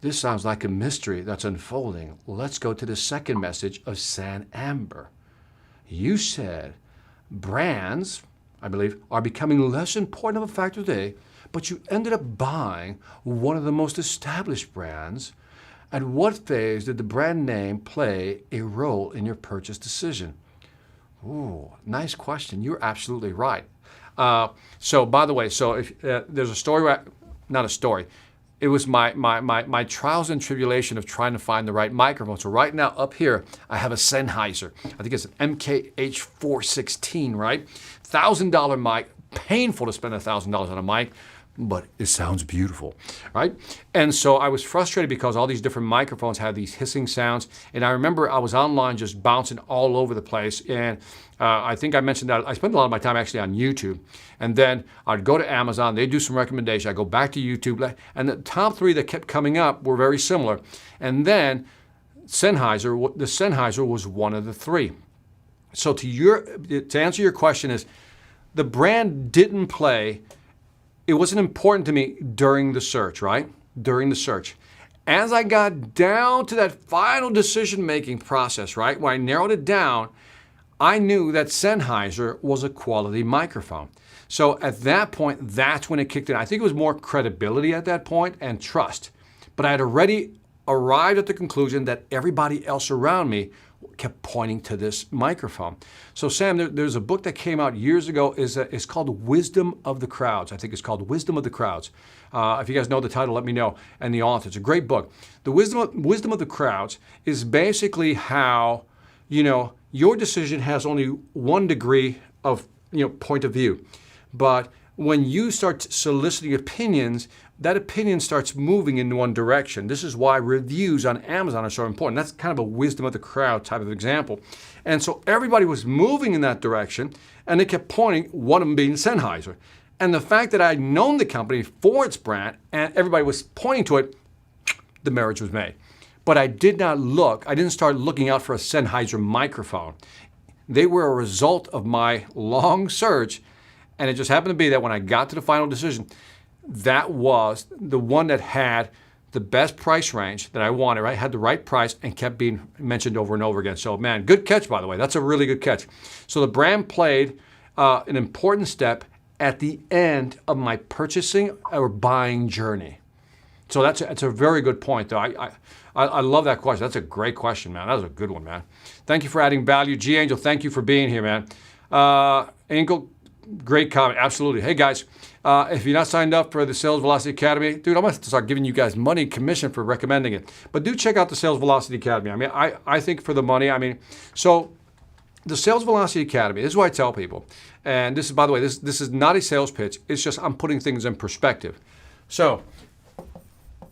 This sounds like a mystery that's unfolding. Let's go to the second message of San Amber. You said brands, I believe, are becoming less important of a factor today, but you ended up buying one of the most established brands. At what phase did the brand name play a role in your purchase decision? Ooh, nice question. You're absolutely right. So, by the way, if there's a story, not a story. It was my trials and tribulation of trying to find the right microphone. So right now up here, I have a Sennheiser. I think it's an MKH416, right? $1,000 mic. Painful to spend $1,000 on a mic, but it sounds beautiful, right? And so I was frustrated because all these different microphones had these hissing sounds. And I remember I was online just bouncing all over the place. And I think I mentioned that I spent a lot of my time actually on YouTube. And then I'd go to Amazon, they'd do some recommendations. I'd go back to YouTube. And the top three that kept coming up were very similar. And then the Sennheiser was one of the three. So to answer your question is, the brand didn't play. It wasn't important to me during the search, right? During the search. As I got down to that final decision-making process, right, when I narrowed it down, I knew that Sennheiser was a quality microphone. So at that point, that's when it kicked in. I think it was more credibility at that point and trust. But I had already arrived at the conclusion that everybody else around me kept pointing to this microphone. So Sam, there's a book that came out years ago. It's called Wisdom of the Crowds. I think it's called Wisdom of the Crowds. If you guys know the title, let me know. And the author. It's a great book. The Wisdom of the Crowds is basically how, your decision has only one degree of, point of view. But when you start soliciting opinions, that opinion starts moving in one direction. This is why reviews on Amazon are so important. That's kind of a wisdom of the crowd type of example. And so everybody was moving in that direction, and they kept pointing, one of them being Sennheiser. And the fact that I'd known the company for its brand, and everybody was pointing to it, the marriage was made. But I didn't start looking out for a Sennheiser microphone. They were a result of my long search, and it just happened to be that when I got to the final decision, that was the one that had the best price range that I wanted, right? Had the right price and kept being mentioned over and over again. So man, good catch, by the way. That's a really good catch. So the brand played an important step at the end of my purchasing or buying journey. So that's a very good point, though. I love that question. That's a great question, man. That was a good one, man. Thank you for adding value. G Angel, thank you for being here, man. Angel, great comment. Absolutely. Hey, guys, if you're not signed up for the Sales Velocity Academy, dude, I'm going to start giving you guys money commission for recommending it. But do check out the Sales Velocity Academy. I mean, I think for the money, so the Sales Velocity Academy, this is what I tell people. And this is, by the way, this is not a sales pitch. It's just I'm putting things in perspective. So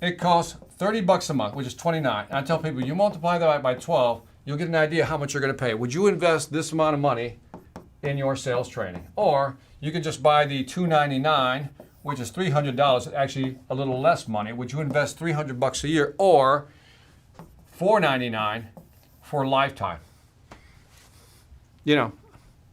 it costs $30 a month, which is $29. And I tell people, you multiply that by 12, you'll get an idea how much you're going to pay. Would you invest this amount of money in your sales training? Or you can just buy the $299, which is $300, actually a little less money. Would you invest $300 a year or $499 for a lifetime? You know,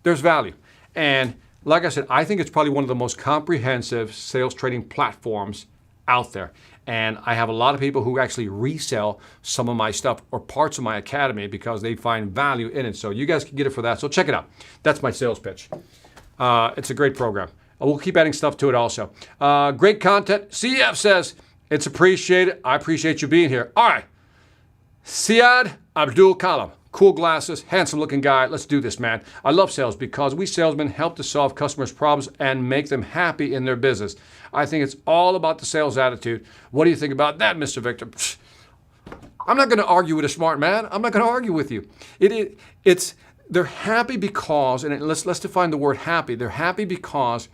there's value. And like I said, I think it's probably one of the most comprehensive sales training platforms out there. And I have a lot of people who actually resell some of my stuff or parts of my academy because they find value in it. So you guys can get it for that. So check it out. That's my sales pitch. It's a great program. We'll keep adding stuff to it also. Great content. CF says, it's appreciated. I appreciate you being here. All right. Siad Abdul Kalam. Cool glasses, handsome looking guy. Let's do this, man. I love sales because we salesmen help to solve customers' problems and make them happy in their business. I think it's all about the sales attitude. What do you think about that, Mr. Victor? I'm not going to argue with a smart man. I'm not going to argue with you. They're happy because, and let's define the word happy. They're happy because,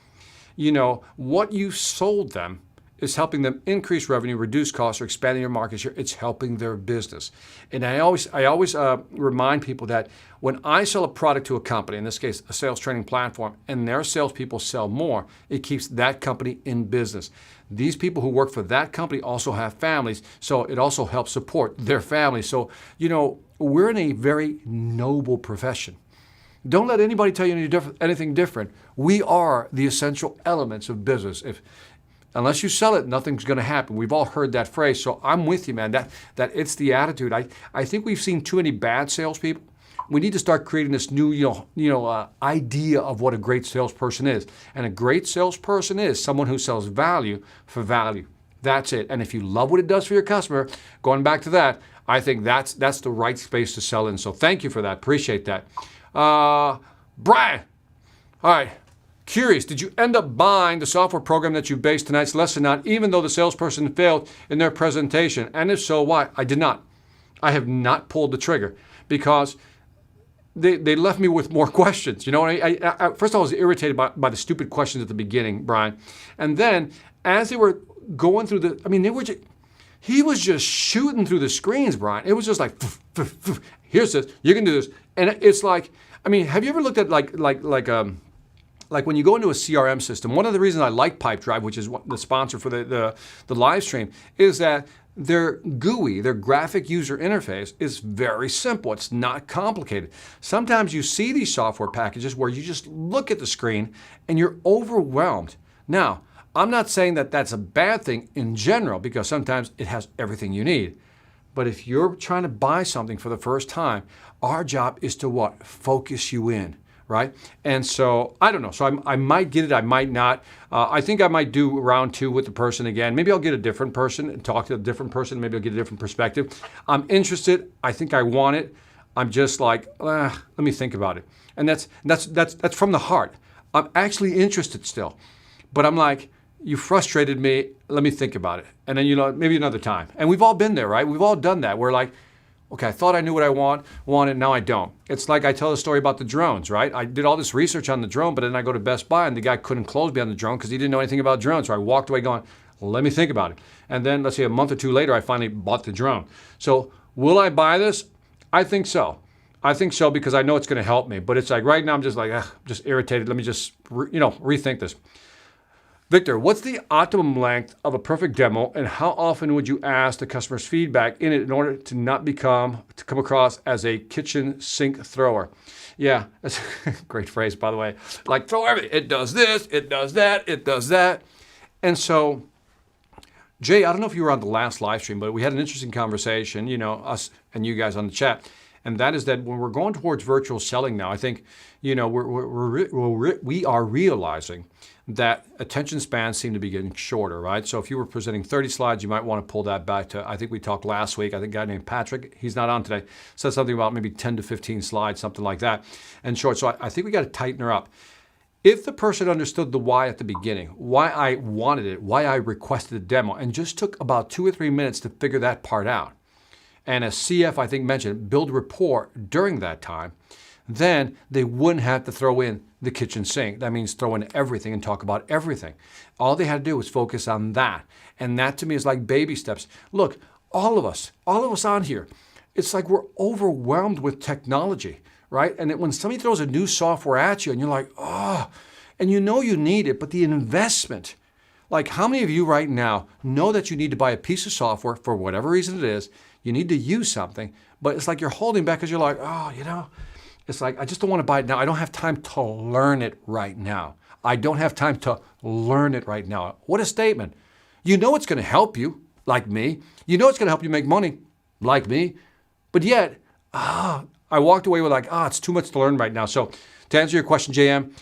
you know, what you sold them is helping them increase revenue, reduce costs, or expanding their market share. It's helping their business. And I always remind people that when I sell a product to a company, in this case, a sales training platform, and their salespeople sell more, it keeps that company in business. These people who work for that company also have families, so it also helps support their families. So, you know, we're in a very noble profession. Don't let anybody tell you anything different. We are the essential elements of business. Unless you sell it, nothing's going to happen. We've all heard that phrase, so I'm with you, man. That it's the attitude. I think we've seen too many bad salespeople. We need to start creating this new, idea of what a great salesperson is. And a great salesperson is someone who sells value for value. That's it. And if you love what it does for your customer, going back to that, I think that's the right space to sell in. So thank you for that. Appreciate that. Brian, all right. Curious, did you end up buying the software program that you based tonight's lesson on, even though the salesperson failed in their presentation? And if so, why? I did not. I have not pulled the trigger because they left me with more questions. You know, first of all, I was irritated by the stupid questions at the beginning, Brian. And then as they were going through he was just shooting through the screens, Brian. It was just like, here's this, you can do this. And it's like, have you ever looked at like when you go into a CRM system, one of the reasons I like Pipedrive, which is the sponsor for the live stream, is that their GUI, their graphic user interface, is very simple. It's not complicated. Sometimes you see these software packages where you just look at the screen and you're overwhelmed. Now, I'm not saying that that's a bad thing in general because sometimes it has everything you need. But if you're trying to buy something for the first time, our job is to what? Focus you in. Right? And so, I don't know. So I might get it, I might not. I think I might do round 2 with the person again. Maybe I'll get a different person and talk to a different person. Maybe I'll get a different perspective. I'm interested. I think I want it. I'm just like, let me think about it. And that's from the heart. I'm actually interested still. But I'm like, you frustrated me. Let me think about it. And then, maybe another time. And we've all been there, right? We've all done that. We're like, okay, I thought I knew what I wanted, now I don't. It's like I tell the story about the drones, right? I did all this research on the drone, but then I go to Best Buy and the guy couldn't close me on the drone because he didn't know anything about drones. So I walked away going, let me think about it. And then let's say a month or 2 later, I finally bought the drone. So will I buy this? I think so. I think so because I know it's going to help me. But it's like right now I'm just like, just irritated. Let me just, rethink this. Victor, what's the optimum length of a perfect demo and how often would you ask the customer's feedback in it in order to not come across as a kitchen sink thrower? Yeah, that's a great phrase, by the way. Like throw everything. It does this, it does that, it does that. And so, Jay, I don't know if you were on the last live stream, but we had an interesting conversation, us and you guys on the chat. And that is that when we're going towards virtual selling now, I think, we are realizing that attention spans seem to be getting shorter, right? So if you were presenting 30 slides, you might want to pull that back to, I think we talked last week, I think a guy named Patrick, he's not on today, said something about maybe 10 to 15 slides, something like that, and short. So I think we got to tighten her up. If the person understood the why at the beginning, why I wanted it, why I requested a demo, and just took about 2 or 3 minutes to figure that part out, and as CF I think mentioned, build rapport during that time, then they wouldn't have to throw in the kitchen sink. That means throw in everything and talk about everything. All they had to do was focus on that. And that to me is like baby steps. Look, all of us on here, it's like we're overwhelmed with technology, right? And when somebody throws a new software at you and you're like, oh, and you know you need it, but the investment, like how many of you right now know that you need to buy a piece of software for whatever reason it is, you need to use something, but it's like you're holding back because you're like, oh, it's like, I just don't want to buy it now. I don't have time to learn it right now. I don't have time to learn it right now. What a statement. You know it's going to help you, like me. You know it's going to help you make money, like me. But yet, I walked away with like, it's too much to learn right now. So to answer your question, JM,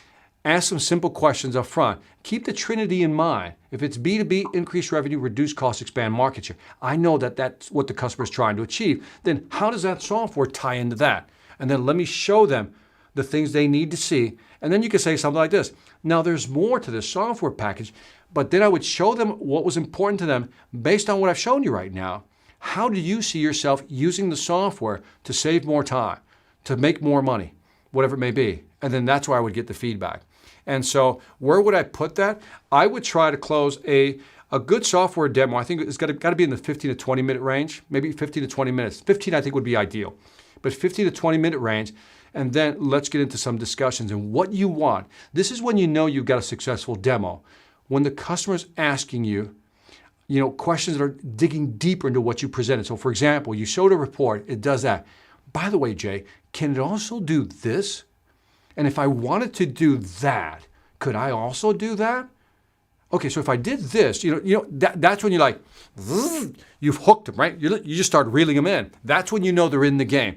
ask some simple questions up front. Keep the Trinity in mind. If it's B2B, increase revenue, reduce costs, expand market share. I know that that's what the customer is trying to achieve. Then how does that software tie into that? And then let me show them the things they need to see. And then you can say something like this. Now there's more to this software package, but then I would show them what was important to them based on what I've shown you right now. How do you see yourself using the software to save more time, to make more money, whatever it may be? And then that's where I would get the feedback. And so where would I put that? I would try to close a good software demo. I think it's got to be in the 15 to 20 minute range, maybe 15 to 20 minutes. 15 I think would be ideal. But 15 to 20 minute range, and then let's get into some discussions and what you want. This is when you know you've got a successful demo. When the customer's asking you, questions that are digging deeper into what you presented. So for example, you showed a report, it does that. By the way, Jay, can it also do this? And if I wanted to do that, could I also do that? Okay, so if I did this, that's when you're like, you've hooked them, right? You just start reeling them in. That's when you know they're in the game.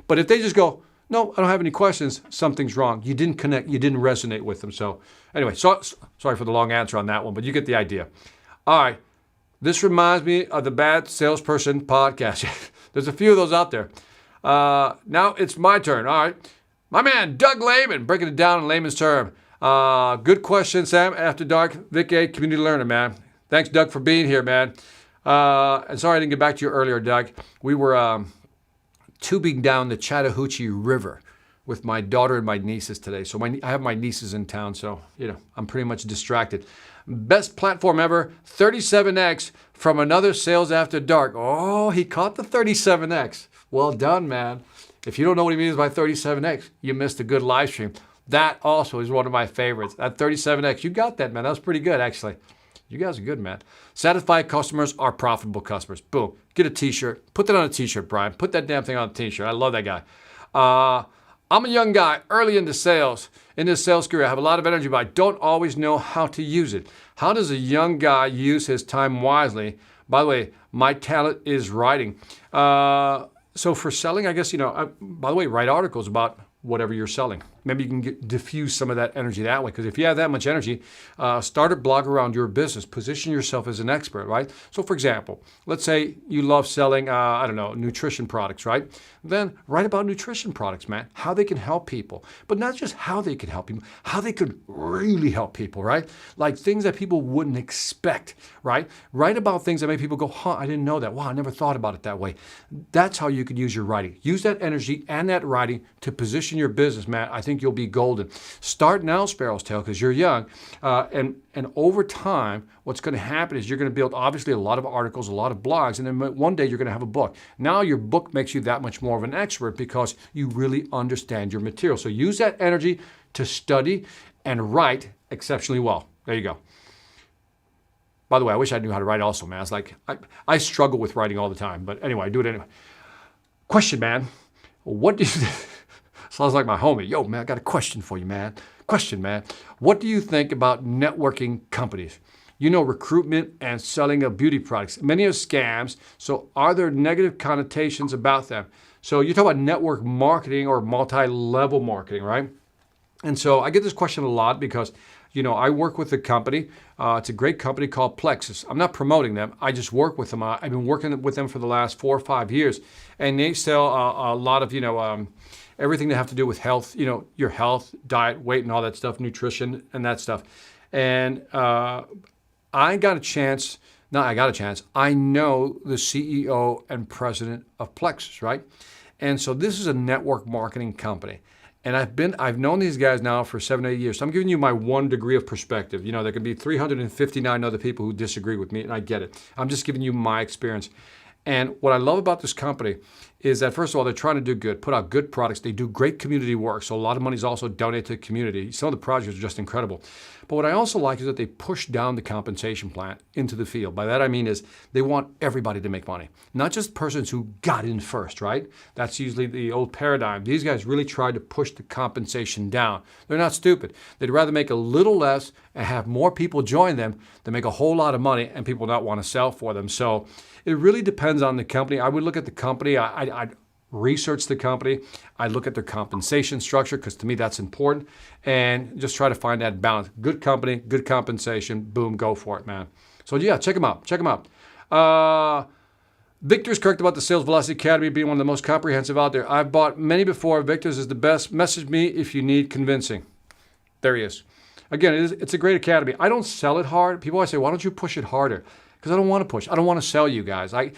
But if they just go, no, I don't have any questions, something's wrong. You didn't connect, you didn't resonate with them. So anyway, sorry for the long answer on that one, but you get the idea. All right, this reminds me of the Bad Salesperson podcast. There's a few of those out there. Now it's my turn. All right, my man, Doug Lehman, breaking it down in layman's term. Good question, Sam. After Dark, Vic A, community learner, man. Thanks, Doug, for being here, man. And sorry I didn't get back to you earlier, Doug. We were tubing down the Chattahoochee River with my daughter and my nieces today. So I have my nieces in town, so I'm pretty much distracted. Best platform ever, 37X from another Sales After Dark. Oh, he caught the 37X. Well done, man. If you don't know what he means by 37X, you missed a good live stream. That also is one of my favorites. That 37X, you got that, man. That was pretty good, actually. You guys are good, man. Satisfied customers are profitable customers. Boom. Get a t-shirt. Put that on a t-shirt, Brian. Put that damn thing on a t-shirt. I love that guy. I'm a young guy, early into sales. In this sales career, I have a lot of energy, but I don't always know how to use it. How does a young guy use his time wisely? By the way, my talent is writing. So for selling, I guess, by the way, write articles about whatever you're selling. Maybe you can diffuse some of that energy that way. Because if you have that much energy, start a blog around your business. Position yourself as an expert, right? So for example, let's say you love selling, nutrition products, right? Then write about nutrition products, man. How they can help people. But not just how they can help people, how they could really help people, right? Like things that people wouldn't expect, right? Write about things that make people go, I didn't know that. Wow, I never thought about it that way. That's how you could use your writing. Use that energy and that writing to position your business, man. I think you'll be golden. Start now, Sparrow's Tail, because you're young. And over time, what's going to happen is you're going to build, obviously, a lot of articles, a lot of blogs, and then one day you're going to have a book. Now your book makes you that much more of an expert because you really understand your material. So use that energy to study and write exceptionally well. There you go. By the way, I wish I knew how to write also, man. It's like, I struggle with writing all the time. But anyway, I do it anyway. Question, man. What do you... Sounds like my homie. Yo, man, I got a question for you, man. Question, man. What do you think about networking companies? Recruitment and selling of beauty products. Many are scams. So are there negative connotations about them? So you talk about network marketing or multi-level marketing, right? And so I get this question a lot because, I work with a company. It's a great company called Plexus. I'm not promoting them. I just work with them. I've been working with them for the last 4 or 5 years, and they sell a lot of, everything that have to do with health, your health, diet, weight, and all that stuff, nutrition, and that stuff. And I got a chance. I know the CEO and president of Plexus, right? And so this is a network marketing company. And I've known these guys now for 7 or 8 years. So I'm giving you my 1 degree of perspective. There can be 359 other people who disagree with me, and I get it. I'm just giving you my experience. And what I love about this company is that, first of all, they're trying to do good, put out good products. They do great community work. So a lot of money is also donated to the community. Some of the projects are just incredible. But what I also like is that they push down the compensation plan into the field. By that I mean is they want everybody to make money, not just persons who got in first, right? That's usually the old paradigm. These guys really try to push the compensation down. They're not stupid. They'd rather make a little less and have more people join them than make a whole lot of money and people not want to sell for them. So it really depends on the company. I would look at the company. I'd research the company. I look at their compensation structure because to me that's important, and just try to find that balance. Good company, good compensation, boom, go for it, man. So yeah, check them out. Check them out. Victor's correct about the Sales Velocity Academy being one of the most comprehensive out there. I've bought many before. Victor's is the best. Message me if you need convincing. There he is. Again, it's a great academy. I don't sell it hard. People always say, why don't you push it harder? Because I don't want to push. I don't want to sell you guys. I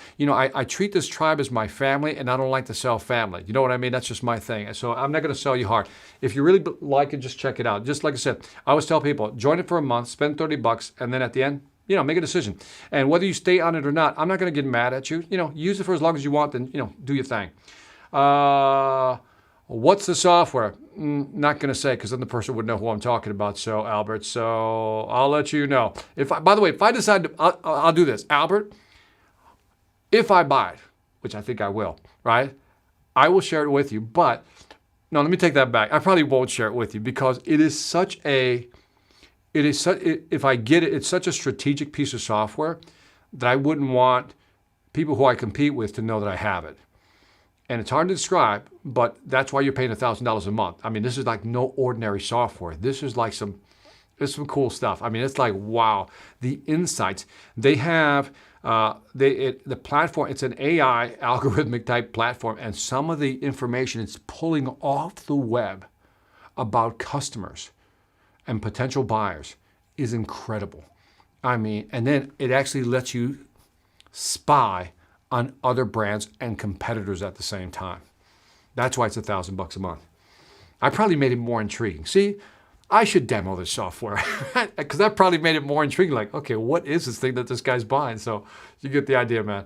treat this tribe as my family, and I don't like to sell family. You know what I mean? That's just my thing. So I'm not going to sell you hard. If you really like it, just check it out. Just like I said, I always tell people, join it for a month, spend $30, and then at the end, make a decision. And whether you stay on it or not, I'm not going to get mad at you. Use it for as long as you want, then, do your thing. What's the software? Not going to say, because then the person would know who I'm talking about. So, Albert, I'll let you know. By the way, if I decide to, I'll do this. Albert, if I buy it, which I think I will, right? I will share it with you. But, no, let me take that back. I probably won't share it with you because if I get it, it's such a strategic piece of software that I wouldn't want people who I compete with to know that I have it. And it's hard to describe, but that's why you're paying $1,000 a month. I mean, this is like no ordinary software. This is like some cool stuff. I mean, it's like, wow. The insights. They have, the platform, it's an AI algorithmic type platform, and some of the information it's pulling off the web about customers and potential buyers is incredible. I mean, and then it actually lets you spy on other brands and competitors at the same time. That's why it's $1,000 a month. I probably made it more intriguing. See, I should demo this software because that probably made it more intriguing. Like, okay, what is this thing that this guy's buying? So you get the idea, man.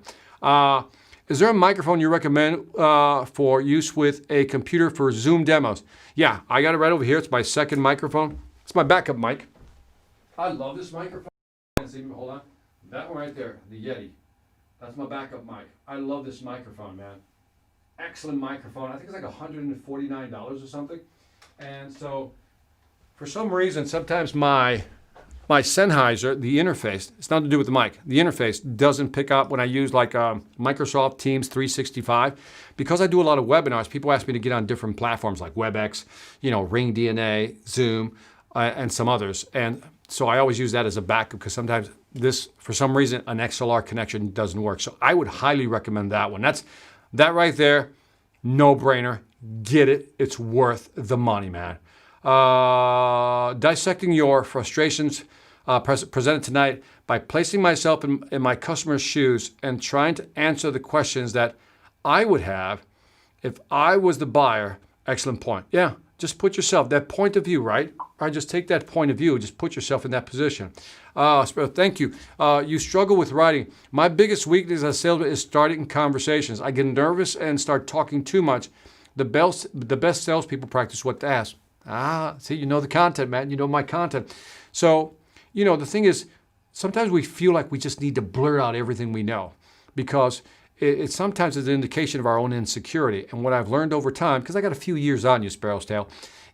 Is there a microphone you recommend for use with a computer for Zoom demos? Yeah, I got it right over here. It's my second microphone. It's my backup mic. I love this microphone. Hold on. That one right there, the Yeti. That's my backup mic. I love this microphone, man. Excellent microphone. I think it's like $149 or something. And so, for some reason, sometimes my Sennheiser, the interface, it's nothing to do with the mic. The interface doesn't pick up when I use like Microsoft Teams 365. Because I do a lot of webinars, people ask me to get on different platforms like WebEx, Ring DNA, Zoom, and some others. And so I always use that as a backup because sometimes for some reason, an XLR connection doesn't work. So I would highly recommend that one. That right there, no brainer. Get it. It's worth the money, man. Dissecting your frustrations presented tonight by placing myself in my customer's shoes and trying to answer the questions that I would have if I was the buyer. Excellent point. Yeah. Just put yourself, that point of view, right? Just take that point of view, just put yourself in that position. Thank you. You struggle with writing. My biggest weakness as a salesman is starting conversations. I get nervous and start talking too much. The best salespeople practice what to ask. See, you know the content, man. You know my content. So, the thing is, sometimes we feel like we just need to blurt out everything we know because it sometimes is an indication of our own insecurity. And what I've learned over time, because I got a few years on you, Sparrow's Tail,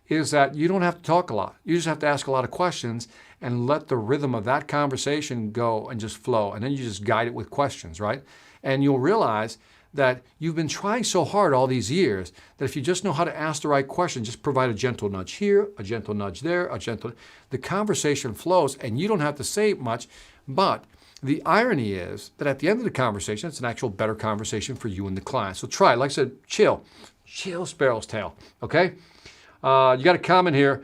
is that you don't have to talk a lot. You just have to ask a lot of questions and let the rhythm of that conversation go and just flow. And then you just guide it with questions, right? And you'll realize that you've been trying so hard all these years that if you just know how to ask the right question, just provide a gentle nudge here, a gentle nudge there, the conversation flows and you don't have to say much. But the irony is that at the end of the conversation, it's an actual better conversation for you and the client. So try it. Like I said, chill sparrow's tail, okay? You got a comment here,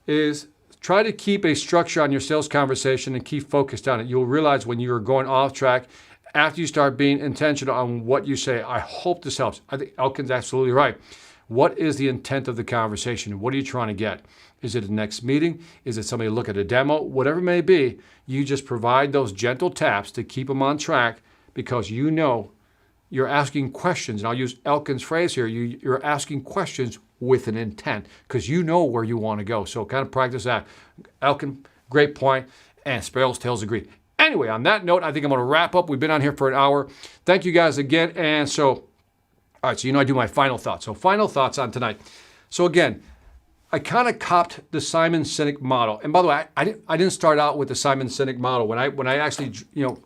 is try to keep a structure on your sales conversation and keep focused on it. You'll realize when you're going off track after you start being intentional on what you say. I hope this helps. I think Elkin's absolutely right. What is the intent of the conversation? What are you trying to get? Is it a next meeting? Is it somebody to look at a demo? Whatever it may be, you just provide those gentle taps to keep them on track because you know you're asking questions. And I'll use Elkin's phrase here. You're asking questions with an intent because you know where you want to go. So kind of practice that. Elkin, great point. And Sparrow's tails agree. Anyway, on that note, I think I'm going to wrap up. We've been on here for an hour. Thank you guys again. And so, all right, so I do my final thoughts. So final thoughts on tonight. So again, I kind of copped the Simon Sinek model. And by the way, I didn't start out with the Simon Sinek model. When I actually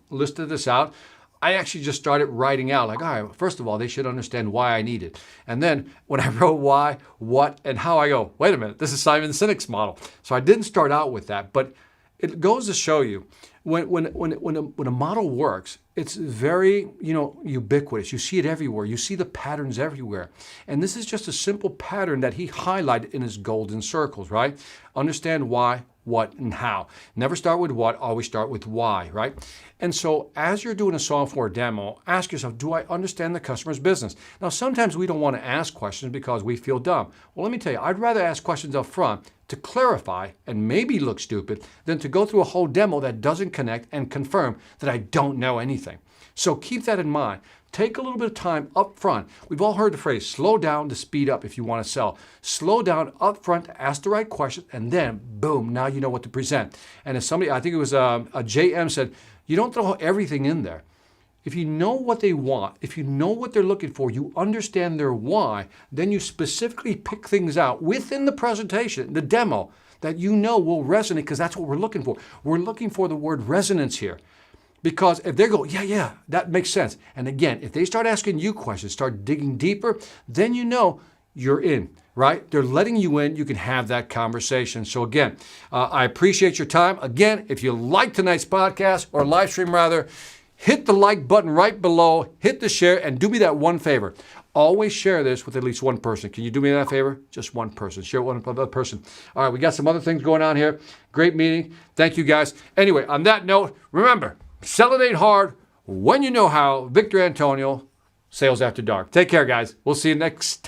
listed this out, I actually just started writing out like, all right, first of all, they should understand why I need it. And then when I wrote why, what, and how, I go, wait a minute, this is Simon Sinek's model. So I didn't start out with that, but it goes to show you when a model works, it's very, ubiquitous. You see it everywhere. You see the patterns everywhere. And this is just a simple pattern that he highlighted in his golden circles, right? Understand why, what, and how. Never start with what, always start with why, right? And so as you're doing a software demo, ask yourself, do I understand the customer's business? Now, sometimes we don't want to ask questions because we feel dumb. Well, let me tell you, I'd rather ask questions up front to clarify and maybe look stupid than to go through a whole demo that doesn't connect and confirm that I don't know anything. So keep that in mind. Take a little bit of time up front. We've all heard the phrase, slow down to speed up if you want to sell. Slow down up front to ask the right questions, and then, boom, now you know what to present. And as somebody, I think it was a JM said, you don't throw everything in there. If you know what they want, if you know what they're looking for, you understand their why, then you specifically pick things out within the presentation, the demo, that you know will resonate because that's what we're looking for. We're looking for the word resonance here. Because if they go, yeah, that makes sense. And again, if they start asking you questions, start digging deeper, then you know you're in, right? They're letting you in. You can have that conversation. So again, I appreciate your time. Again, if you like tonight's podcast or live stream rather, hit the like button right below, hit the share, and do me that one favor. Always share this with at least one person. Can you do me that favor? Just one person. Share it with one other person. All right, we got some other things going on here. Great meeting. Thank you, guys. Anyway, on that note, remember, sell it ain't hard when you know how. Victor Antonio, Sales After Dark. Take care, guys. We'll see you next time.